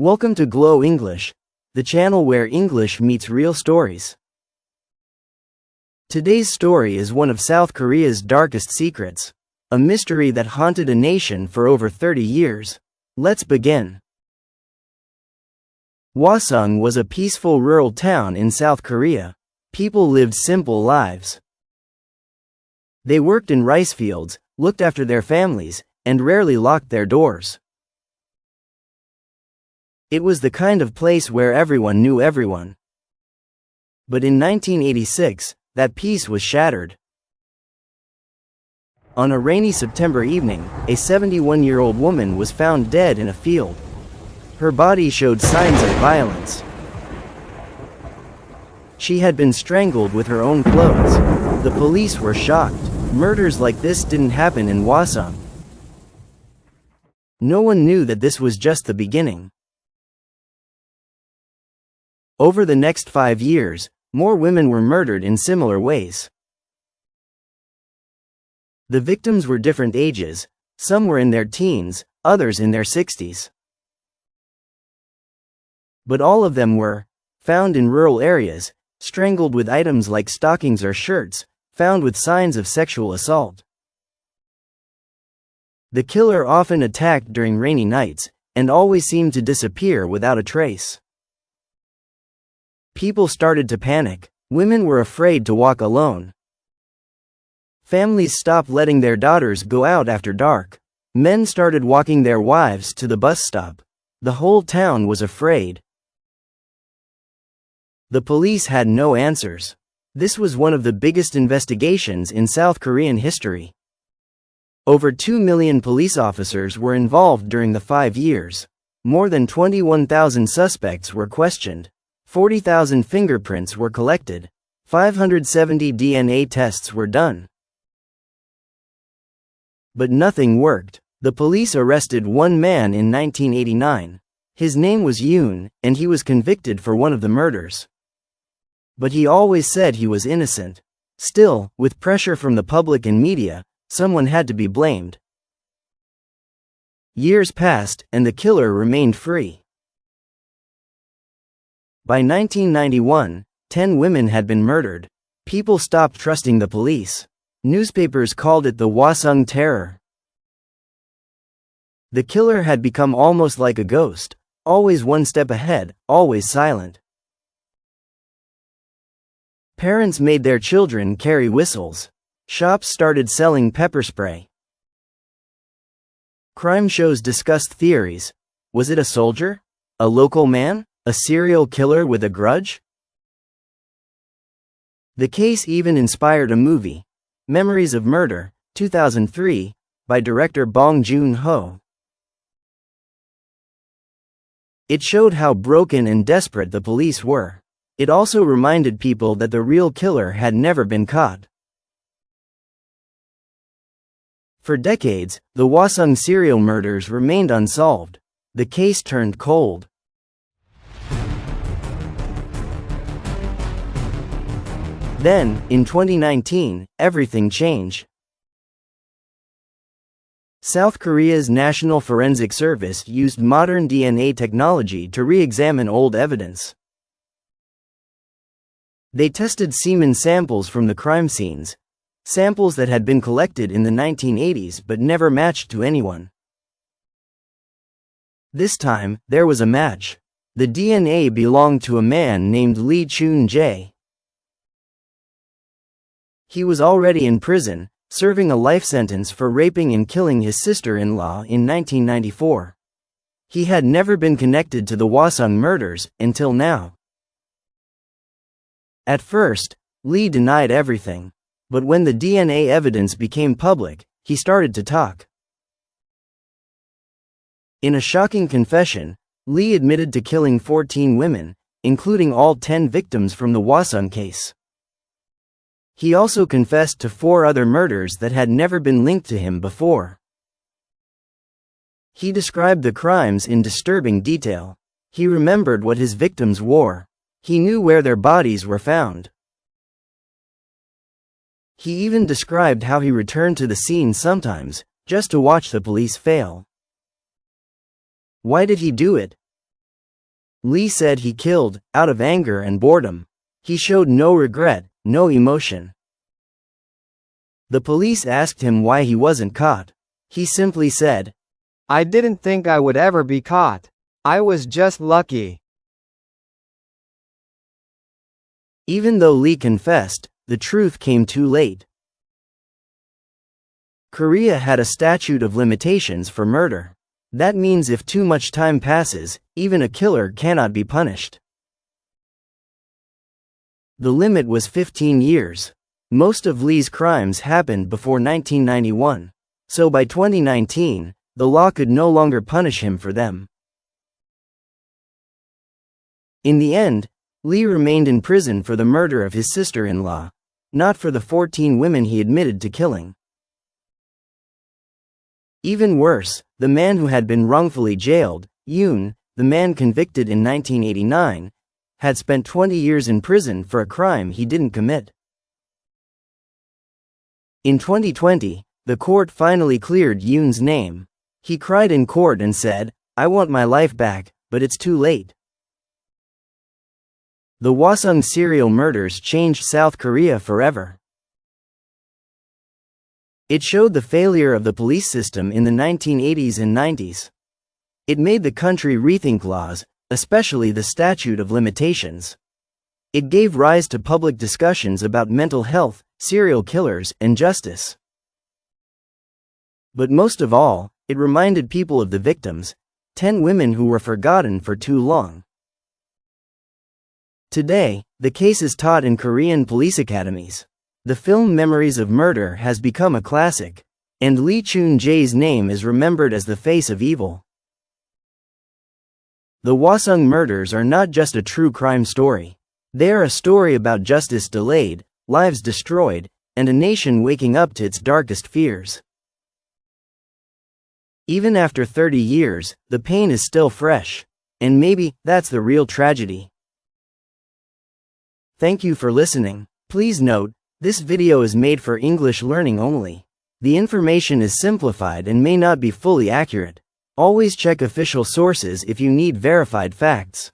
Welcome to Glow English, the channel where English meets real stories. Today's story is one of South Korea's darkest secrets, a mystery that haunted a nation for over 30 years. Let's begin. Hwaseong was a peaceful rural town in South Korea. People lived simple lives. They worked in rice fields, looked after their families, and rarely locked their doors. It was the kind of place where everyone knew everyone. But in 1986, that peace was shattered. On a rainy September evening, a 71-year-old woman was found dead in a field. Her body showed signs of violence. She had been strangled with her own clothes. The police were shocked. Murders like this didn't happen in Hwaseong. No one knew that this was just the beginning. Over the next 5 years, more women were murdered in similar ways. The victims were different ages, some were in their teens, others in their 60s. But all of them were found in rural areas, strangled with items like stockings or shirts, found with signs of sexual assault. The killer often attacked during rainy nights, and always seemed to disappear without a trace. People started to panic. Women were afraid to walk alone. Families stopped letting their daughters go out after dark. Men started walking their wives to the bus stop. The whole town was afraid. The police had no answers. This was one of the biggest investigations in South Korean history. Over 2 million police officers were involved during the 5 years. More than 21,000 suspects were questioned. 40,000 fingerprints were collected. 570 DNA tests were done. But nothing worked. The police arrested one man in 1989. His name was Yoon, and he was convicted for one of the murders. But he always said he was innocent. Still, with pressure from the public and media, someone had to be blamed. Years passed, and the killer remained free. By 1991, 10 women had been murdered. People stopped trusting the police. Newspapers called it the Hwaseong Terror. The killer had become almost like a ghost, always one step ahead, always silent. Parents made their children carry whistles. Shops started selling pepper spray. Crime shows discussed theories. Was it a soldier? A local man? A serial killer with a grudge? The case even inspired a movie, Memories of Murder, 2003, by director Bong Joon-ho. It showed how broken and desperate the police were. It also reminded people that the real killer had never been caught. For decades, the Hwaseong serial murders remained unsolved. The case turned cold. Then, in 2019, everything changed. South Korea's National Forensic Service used modern DNA technology to re-examine old evidence. They tested semen samples from the crime scenes, samples that had been collected in the 1980s but never matched to anyone. This time, there was a match. The DNA belonged to a man named Lee Chun-jae. He was already in prison, serving a life sentence for raping and killing his sister-in-law in 1994. He had never been connected to the Hwaseong murders until now. At first, Lee denied everything. But when the DNA evidence became public, he started to talk. In a shocking confession, Lee admitted to killing 14 women, including all 10 victims from the Hwaseong case. He also confessed to 4 other murders that had never been linked to him before. He described the crimes in disturbing detail. He remembered what his victims wore. He knew where their bodies were found. He even described how he returned to the scene sometimes, just to watch the police fail. Why did he do it? Lee said he killed out of anger and boredom. He showed no regret, no emotion. The police asked him why he wasn't caught. He simply said, "I didn't think I would ever be caught. I was just lucky." Even though Lee confessed, the truth came too late. Korea had a statute of limitations for murder. That means if too much time passes, even a killer cannot be punished. The limit was 15 years. Most of Lee's crimes happened before 1991, so by 2019, the law could no longer punish him for them. In the end, Lee remained in prison for the murder of his sister-in-law, not for the 14 women he admitted to killing. Even worse, the man who had been wrongfully jailed, Yoon, the man convicted in 1989, had spent 20 years in prison for a crime he didn't commit. In 2020, the court finally cleared Yoon's name. He cried in court and said, "I want my life back, but it's too late." The Hwaseong serial murders changed South Korea forever. It showed the failure of the police system in the 1980s and 90s. It made the country rethink laws, especially the statute of limitations. It gave rise to public discussions about mental health, serial killers, and justice. But most of all, it reminded people of the victims, 10 women who were forgotten for too long. Today, the case is taught in Korean police academies. The film Memories of Murder has become a classic, and Lee Chun-jae's name is remembered as the face of evil. The Hwaseong murders are not just a true crime story. They are a story about justice delayed, lives destroyed, and a nation waking up to its darkest fears. Even after 30 years, the pain is still fresh. And maybe that's the real tragedy. Thank you for listening. Please note, this video is made for English learning only. The information is simplified and may not be fully accurate. Always check official sources if you need verified facts.